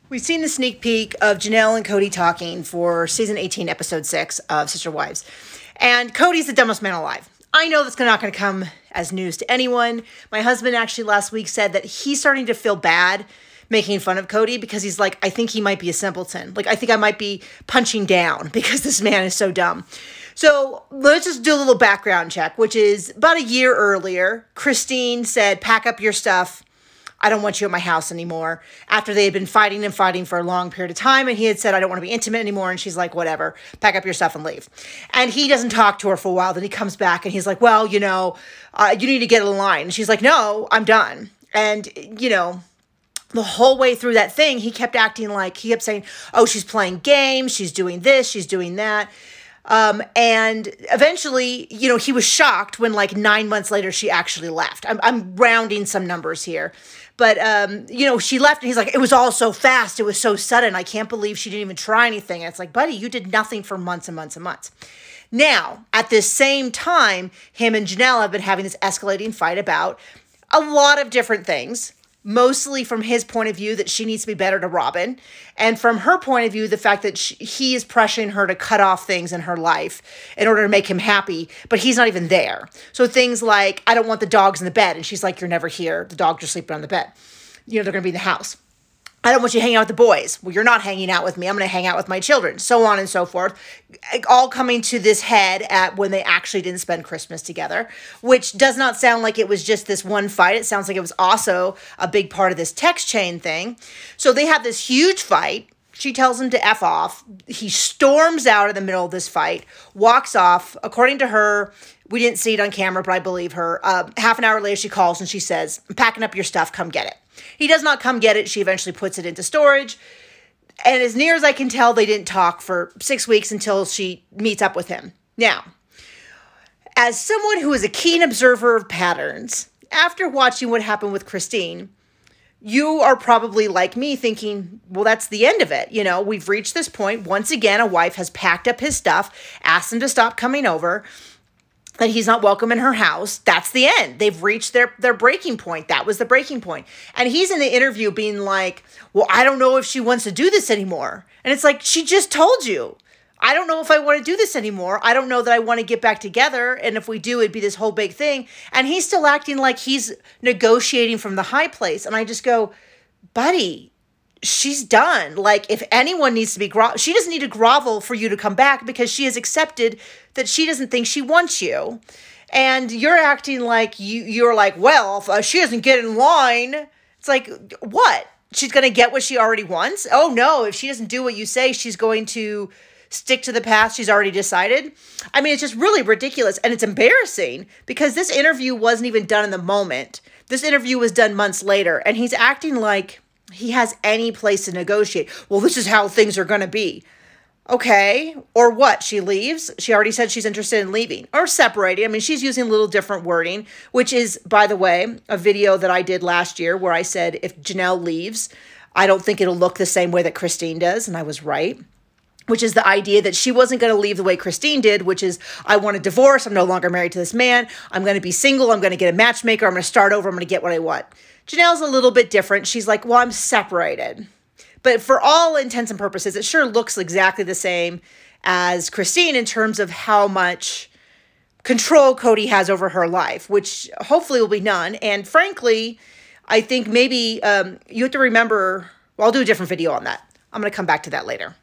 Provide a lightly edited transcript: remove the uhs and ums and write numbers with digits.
We've seen the sneak peek of Janelle and Kody talking for season 18, episode 6 of Sister Wives. And Kody's the dumbest man alive. I know that's not going to come as news to anyone. My husband actually last week said that he's starting to feel bad making fun of Kody because he's like, I think he might be a simpleton. Like, I think I might be punching down because this man is so dumb. So let's just do a little background check, which is about a year earlier, Christine said, pack up your stuff. I don't want you at my house anymore. After they had been fighting and fighting for a long period of time. And he had said, I don't want to be intimate anymore. And she's like, whatever, pack up your stuff and leave. And he doesn't talk to her for a while. Then he comes back and he's like, well, you know, you need to get in line. And she's like, no, I'm done. And, you know, the whole way through that thing, he kept acting like, he kept saying, oh, she's playing games. She's doing this. She's doing that. And eventually, you know, he was shocked when like 9 months later, she actually left. I'm rounding some numbers here, but, you know, she left and he's like, it was all so fast. It was so sudden. I can't believe she didn't even try anything. And it's like, buddy, you did nothing for months and months and months. Now, at this same time, him and Janelle have been having this escalating fight about a lot of different things. Mostly from his point of view that she needs to be better to Robin. And from her point of view, the fact that he is pressuring her to cut off things in her life in order to make him happy, but he's not even there. So things like, I don't want the dogs in the bed. And she's like, you're never here. The dogs are sleeping on the bed. You know, they're going to be in the house. I don't want you hanging out with the boys. Well, you're not hanging out with me. I'm going to hang out with my children, so on and so forth. All coming to this head at when they actually didn't spend Christmas together, which does not sound like it was just this one fight. It sounds like it was also a big part of this text chain thing. So they have this huge fight. She tells him to F off. He storms out in the middle of this fight, walks off. According to her, we didn't see it on camera, but I believe her. Half an hour later, she calls and she says, I'm packing up your stuff. Come get it. He does not come get it. She eventually puts it into storage. And as near as I can tell, they didn't talk for 6 weeks until she meets up with him. Now, as someone who is a keen observer of patterns, after watching what happened with Christine, you are probably like me thinking, well, that's the end of it. You know, we've reached this point. Once again, a wife has packed up his stuff, asked him to stop coming over, that he's not welcome in her house. That's the end. They've reached their breaking point. That was the breaking point. And he's in the interview being like, well, I don't know if she wants to do this anymore. And it's like, she just told you. I don't know if I want to do this anymore. I don't know that I want to get back together. And if we do, it'd be this whole big thing. And he's still acting like he's negotiating from the high place. And I just go, buddy, she's done. Like, if anyone needs to be she doesn't need to grovel for you to come back because she has accepted that she doesn't think she wants you. And you're acting like you're like, well, if she doesn't get in line, it's like, what? She's going to get what she already wants? Oh, no. If she doesn't do what you say, she's going to stick to the path she's already decided. I mean, it's just really ridiculous. And it's embarrassing because this interview wasn't even done in the moment. This interview was done months later. And he's acting like he has any place to negotiate. Well, this is how things are going to be. Okay. Or what? She leaves? She already said she's interested in leaving or separating. I mean, she's using a little different wording, which is, by the way, a video that I did last year where I said, if Janelle leaves, I don't think it'll look the same way that Christine does. And I was right. Which is the idea that she wasn't going to leave the way Christine did, which is, I want a divorce. I'm no longer married to this man. I'm going to be single. I'm going to get a matchmaker. I'm going to start over. I'm going to get what I want. Janelle's a little bit different. She's like, well, I'm separated. But for all intents and purposes, it sure looks exactly the same as Christine in terms of how much control Kody has over her life, which hopefully will be none. And frankly, I think maybe you have to remember, well, I'll do a different video on that. I'm going to come back to that later.